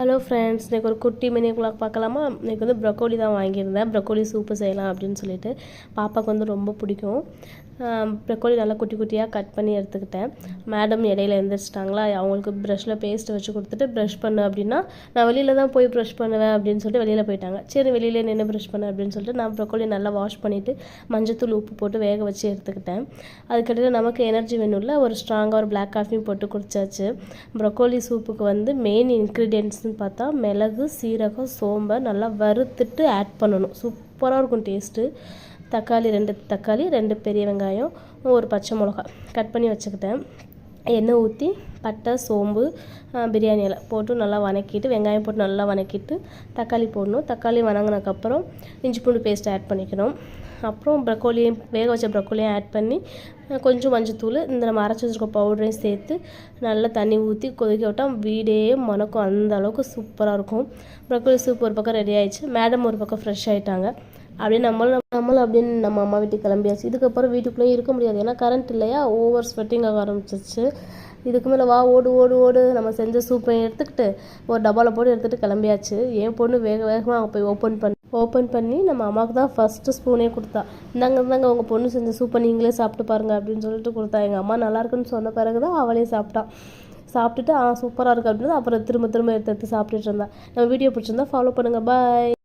Hello friends, இன்றைக்கி ஒரு குட்டி மினி குலாக் பார்க்கலாமா? இன்றைக்கி வந்து ப்ரொக்கோலி தான் வாங்கியிருந்தேன். ப்ரொக்கோலி சூப்பு செய்யலாம் அப்படின்னு சொல்லிட்டு பாப்பாவுக்கு வந்து ரொம்ப பிடிக்கும். ப்ரொக்கோலி நல்லா குட்டி குட்டியாக கட் பண்ணி எடுத்துக்கிட்டேன். மேடம் இடையில எழுந்திரிச்சிட்டாங்களா, அவங்களுக்கு ப்ரஷ்ஷில் பேஸ்ட் வச்சு கொடுத்துட்டு ப்ரஷ் பண்ணு அப்படின்னா, நான் வெளியில் தான் போய் ப்ரஷ் பண்ணுவேன் அப்படின்னு சொல்லிட்டு வெளியில் போயிட்டாங்க. சரி வெளியிலே நின்று ப்ரஷ் பண்ணு அப்படின்னு சொல்லிட்டு நான் ப்ரொக்கோலி நல்லா வாஷ் பண்ணிவிட்டு மஞ்சத்தூள் உப்பு போட்டு வேக வச்சு எடுத்துக்கிட்டேன். அதுக்கிட்ட நமக்கு எனர்ஜி வேணும்ல, ஒரு ஸ்ட்ராங்காக ஒரு பிளாக் காஃபியும் போட்டு குடிச்சாச்சு. ப்ரொக்கோலி சூப்புக்கு வந்து மெயின் இன்க்ரீடியன்ட்ஸ் பார்த்தா மிளகு, சீரகம், சோம்பை நல்லா வறுத்துட்டு ஆட் பண்ணணும். சூப்பராக இருக்கும் டேஸ்ட்டு. தக்காளி 2 தக்காளி, 2 பெரிய வெங்காயம், ஒரு பச்சை மிளகா கட் பண்ணி வச்சுக்கிட்டேன். எண்ணெய் ஊற்றி பட்டை, சோம்பு, பிரியாணி இலை போட்டு நல்லா வதக்கிட்டு, வெங்காயம் போட்டு நல்லா வதக்கிட்டு தக்காளி போடணும். தக்காளி வதங்கினதுக்கப்புறம் இஞ்சி பூண்டு பேஸ்ட் ஆட் பண்ணிக்கணும். அப்புறம் ப்ரொக்கோலியும் வேக வச்ச ப்ரொக்கோலியும் ஆட் பண்ணி கொஞ்சம் மஞ்சத்தூள், இந்த நம்ம அரைச்சி வச்சுருக்க பவுடரையும் சேர்த்து நல்லா தண்ணி ஊற்றி கொதிக்க விட்டால் வீடே மணக்கும். அந்த அளவுக்கு சூப்பராக இருக்கும். ப்ரொக்கோலி சூப் ஒரு பக்கம் ரெடி ஆகிடுச்சு. மேடம் ஒரு பக்கம் ஃப்ரெஷ் ஆகிட்டாங்க. அப்படியே நம்மளும் அப்படின்னு நம்ம அம்மா வீட்டுக்கு கிளம்பியாச்சு. இதுக்கப்புறம் வீட்டுக்குள்ளேயும் இருக்க முடியாது, ஏன்னா கரண்ட் இல்லையா, ஓவர் ஸ்வெட்டிங் ஆக ஆரம்பிச்சிச்சு. இதுக்கு மேலே வா ஓடு ஓடு ஓடு நம்ம செஞ்ச சூப்பை எடுத்துக்கிட்டு ஒரு டப்பாவில் போட்டு எடுத்துகிட்டு கிளம்பியாச்சு. என் பொண்ணு வேக வேகமாக அங்கே போய் ஓப்பன் பண்ணி நம்ம அம்மாவுக்கு தான் ஃபஸ்ட்டு ஸ்பூனே கொடுத்தா. இந்தாங்க உங்கள் பொண்ணு செஞ்ச சூப்பை நீங்களே சாப்பிட்டு பாருங்கள் அப்படின்னு சொல்லிட்டு கொடுத்தா. எங்கள் அம்மா நல்லாயிருக்குன்னு சொன்ன பிறகு தான் அவளே சாப்பிட்டுட்டு சூப்பராக இருக்குது அப்படின்னு அப்புறம் திரும்ப எடுத்து சாப்பிட்டுட்டு இருந்தா. நம்ம வீடியோ பிடிச்சிருந்தா ஃபாலோ பண்ணுங்கள். பாய்.